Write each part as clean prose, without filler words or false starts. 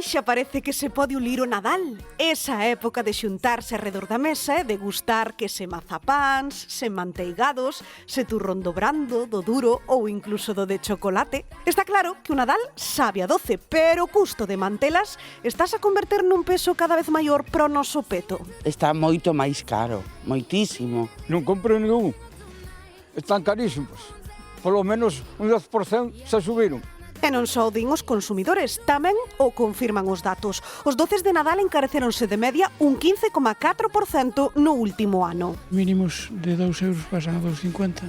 xa parece que se pode ulir o Nadal. Esa época de xuntarse arredor da mesa e degustar que se mazapáns, se manteigados, se turrón do brando, do duro ou incluso do de chocolate. Está claro que o Nadal sabe a doce, pero o custo de mantelas estás a converter nun peso cada vez maior pro noso peto. Está moito máis caro, moitísimo. Non compro ningún. Están carísimos. Polo menos un 10% se subiron. E non só o din os consumidores, tamén o confirman os datos. Os doces de Nadal encareceronse de media un 15,4% no último ano. Mínimos de 2 euros pasan a 2,50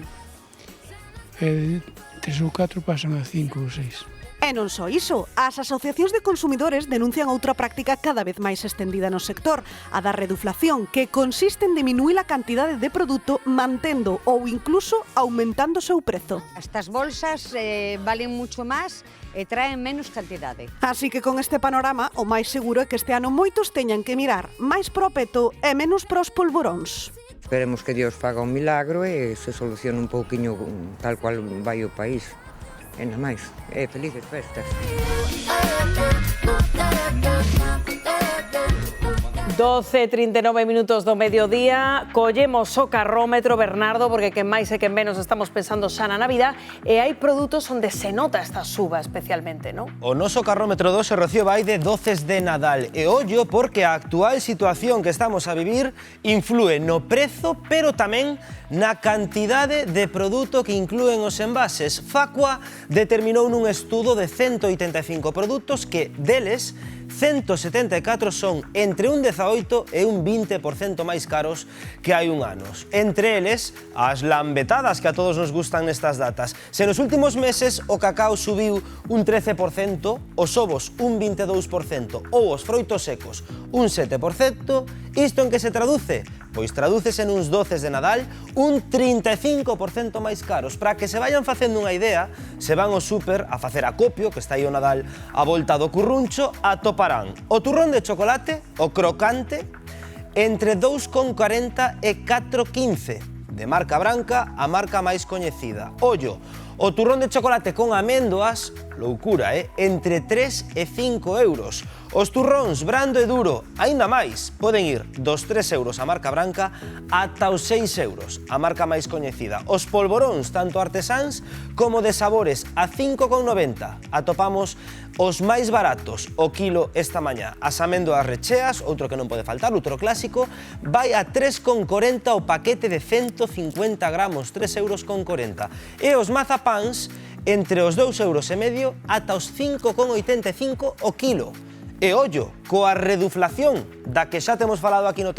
e de 3 ou 4 pasan a 5 ou 6. E non só iso, as asociacións de consumidores denuncian outra práctica cada vez máis estendida no sector, a da reduflación, que consiste en diminuir a cantidade de produto mantendo ou incluso aumentando o seu prezo. Estas bolsas valen mucho máis e traen menos cantidade. Así que con este panorama, o máis seguro é que este ano moitos teñan que mirar máis pro peto e menos pros polvoróns. Esperemos que Dios faga un milagro e se solucione un pouquiño tal cual vai o país. E nada máis. Felices festas. 12:39 minutos do mediodía, collemos o carrómetro, Bernardo, porque quen máis e quen menos estamos pensando xa na Navidad, e hai produtos onde se nota esta suba especialmente, non? O noso carrómetro 2, Rocío, vai de doces de Nadal. E ollo, porque a actual situación que estamos a vivir influe no prezo, pero tamén na cantidade de produto que inclúen os envases. Facua determinou nun estudo de 185 produtos que, deles, 174 son entre un 18 e un 20% máis caros que hai un anos. Entre eles, as lambetadas que a todos nos gustan nestas datas. Se nos últimos meses o cacao subiu un 13%, os ovos un 22% ou os froitos secos un 7%, isto en que se traduce? Pois tradúcese nuns doces de Nadal un 35% máis caros. Para que se vayan facendo unha idea, se van ao súper a facer acopio, que está aí o Nadal a volta do curruncho, atoparán o turrón de chocolate, o crocante, entre 2,40 e 4,15, de marca branca a marca máis coñecida. Ollo, o turrón de chocolate con améndoas, loucura, entre 3 e 5 euros. Os turróns brando e duro, aínda máis, poden ir dos 3 euros a marca branca ata os 6 euros, a marca máis coñecida. Os polvoróns, tanto artesáns como de sabores, a 5,90. Atopamos os máis baratos, o kilo esta mañá. As améndoas recheas, outro que non pode faltar, outro clásico, vai a 3,40 o paquete de 150 gramos, 3,40 euros. E os mazapáns, entre os 2,5 euros ata os 5,85 o kilo. E ollo, coa reduflación da que xa temos falado aquí no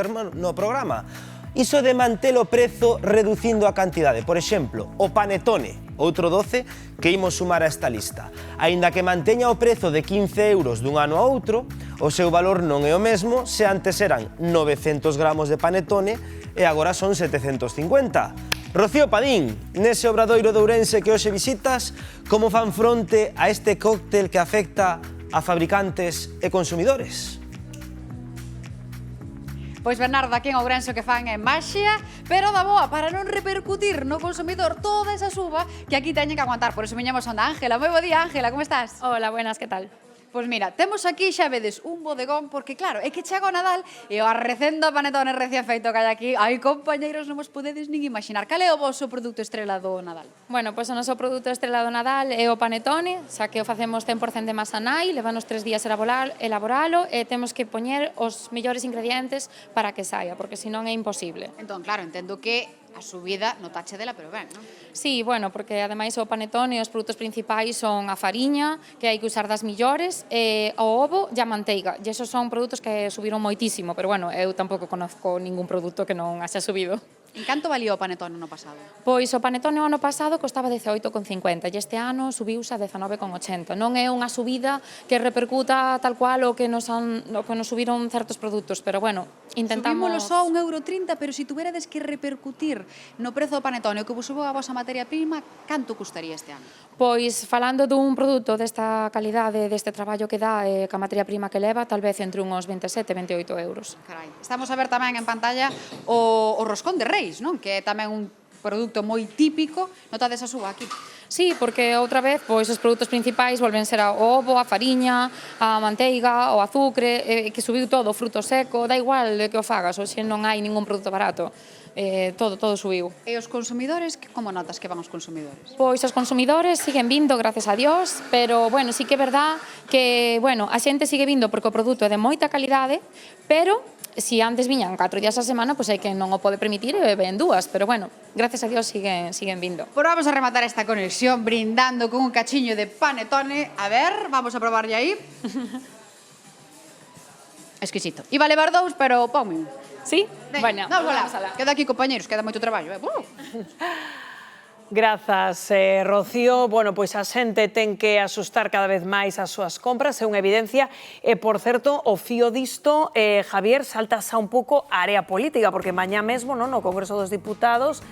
programa, iso de manter o prezo reducindo a cantidade. Por exemplo, o panetone, outro doce que imos sumar a esta lista. Aínda que manteña o prezo de 15 euros dun ano a outro, o seu valor non é o mesmo se antes eran 900 gramos de panetone e agora son 750. Rocío Padín, nese obradoiro de Ourense que hoxe visitas, como fan fronte a este cóctel que afecta a fabricantes e consumidores? Pois Bernardo, aquí en Ourense que fan é maxia, pero da boa para non repercutir no consumidor toda esa suba que aquí teñen que aguantar. Por iso viñamos onda Ángela. Moi bo día, Ángela, como estás? Hola, buenas, que tal? Pois mira, temos aquí, xa vedes, un bodegón, porque claro, é que chega o Nadal e o arrecendo panetone recién feito que hai aquí, ai compañeiros, non vos podedes nin imaginar. Cal é o vosso produto estrela do Nadal? Bueno, pois o noso produto estrela do Nadal é o panetone, xa que o facemos 100% de masa nai, levanos 3 días elaboralo e temos que poñer os mellores ingredientes para que saia, porque senón é imposible. Entón, claro, entendo que a subida notache dela, pero ben, non? Sí, bueno, porque ademais o panetone e os produtos principais son a fariña, que hai que usar das millores, e o ovo e a manteiga. E esos son produtos que subiron moitísimo, pero bueno, eu tampouco conozco ningún produto que non haxa subido. En canto valía o panetone no pasado? Pois o panetone o ano pasado costaba 18,50 e este ano subiuse a 19,80. Non é unha subida que repercuta tal cual o que nos subiron certos produtos, pero bueno, intentamos... Subímolo só 1,30 €, pero se tuverades que repercutir no prezo do panetone o que vos subo a vosa materia prima, canto custaría este ano? Pois, falando dun produto desta calidade, deste traballo que dá e ca materia prima que leva, tal vez entre uns 27 e 28 euros. Carai, estamos a ver tamén en pantalla o roscón de Reis, non? Que é tamén un produto moi típico. Notades a suba aquí? Sí, porque outra vez pois os produtos principais volven ser o ovo, a fariña, a manteiga, o azucre, que subiu todo, o fruto seco, da igual de que o fagas, hoxe non hai ningún produto barato. Todo subiu. E os consumidores, como notas que van os consumidores? Pois os consumidores siguen vindo, gracias a Dios, pero, bueno, sí que é verdad que, bueno, a xente sigue vindo porque o produto é de moita calidade, pero si antes viñan 4 días a semana, pois hai que non o pode permitir e ven 2, pero, bueno, gracias a Dios siguen vindo. Pois vamos a rematar esta conexión brindando con un cachiño de panetone. A ver, vamos a probarlle aí. Exquisito. Iba a levar 2, pero ponme un. Sí? Bueno, vamos alá. Queda aquí, compañeros, queda moito traballo. Grazas, Rocío. Bueno, pois a xente ten que asustar cada vez máis as súas compras, é unha evidencia. E, por certo, o fío disto, Javier, saltas a un pouco a área política, porque mañá mesmo no Congreso dos Diputados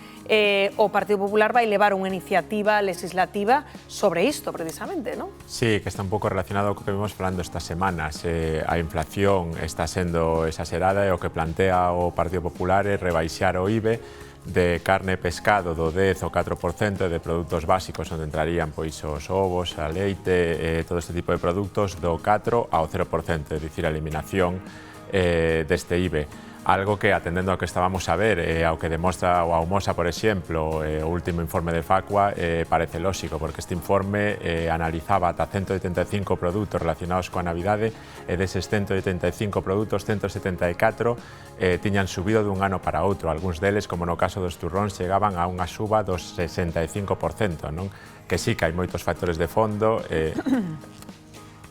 o Partido Popular vai levar unha iniciativa legislativa sobre isto, precisamente, non? Sí, que está un pouco relacionado co que vimos falando estas semanas. A inflación está sendo exagerada e o que plantea o Partido Popular é rebaixar o IVE de carne e pescado do 10 ao 4% e de produtos básicos onde entrarían pois os ovos, a leite, todo este tipo de produtos do 4 ao 0%, é dicir, a eliminación deste IVE. Algo que, atendendo ao que estábamos a ver, ao que demostra o Aumosa, por exemplo, o último informe de Facua, parece lóxico, porque este informe analizaba ata 185 produtos relacionados coa Navidade e deses 185 produtos, 174 tiñan subido dun ano para outro. Algúns deles, como no caso dos turróns, chegaban a unha suba dos 65%, non? Que sí que hai moitos factores de fondo.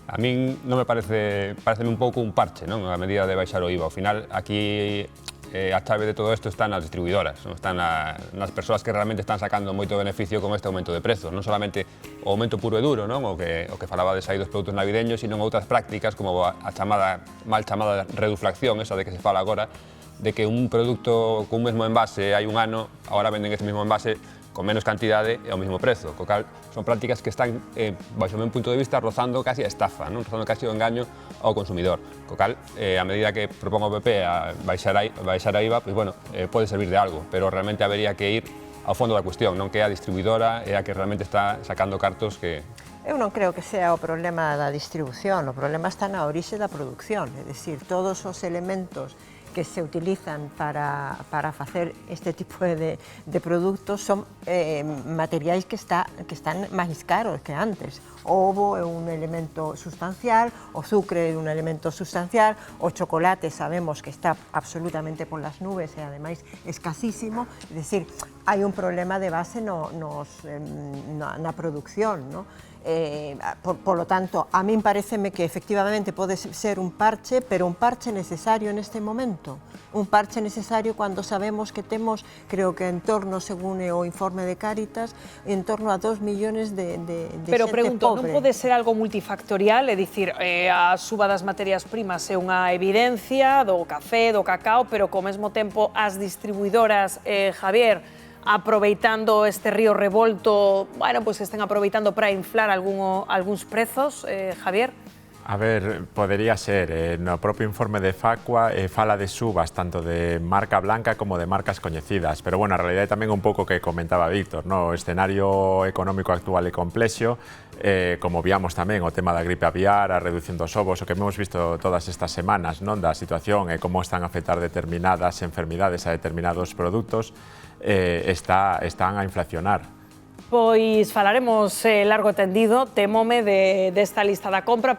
A min non me parece un pouco un parche, non? A medida de baixar o IVA. Ao final, aquí a chave de todo isto está nas distribuidoras, non? Están nas persoas que realmente están sacando moito beneficio con este aumento de prezos. Non solamente o aumento puro e duro, non? O que falabades aí dos produtos navideños, sino outras prácticas como a mal chamada reduflación, esa de que se fala agora, de que un produto con un mesmo envase hai un ano, agora venden este mesmo envase con menos cantidade e ao mesmo prezo. Co cal, son prácticas que están, baixo o meu punto de vista, rozando casi a estafa, non? Rozando casi o engaño ao consumidor. Co cal, a medida que propón o PP a baixar a IVA, pois, bueno, pode servir de algo, pero realmente habería que ir ao fondo da cuestión, non que é a distribuidora e a que realmente está sacando cartos que... Eu non creo que sea o problema da distribución, o problema está na orixe da produción, é dicir, todos os elementos que se utilizan para facer este tipo de produtos son materiais que están máis caros que antes. O ovo é un elemento sustancial, o sucre é un elemento sustancial, o chocolate sabemos que está absolutamente polas nubes e ademais escasísimo, é dicir, hai un problema de base na produción, non? Por lo tanto, a min pareceme que efectivamente pode ser un parche, pero un parche necesario neste momento. Un parche necesario cando sabemos que temos, creo que en torno, según o informe de Cáritas, en torno a 2 millóns de pero xente pregunto, pobre. non pode ser algo multifactorial? É dicir, a suba das materias primas é unha evidencia do café, do cacao, pero co mesmo tempo as distribuidoras, Javier, aproveitando este río revolto, bueno, pois estén aproveitando para inflar algúns prezos, Javier? A ver, podería ser. No propio informe de Facua fala de subas tanto de marca blanca como de marcas coñecidas. Pero, bueno, a realidade tamén un pouco que comentaba Víctor, no? O escenario económico actual é complexo, como víamos tamén o tema da gripe aviar, a reducción dos ovos, o que hemos visto todas estas semanas, non? Da situación e como están a afectar determinadas enfermidades a determinados produtos, están a inflacionar. Pois falaremos largo e tendido, temome desta lista da compra.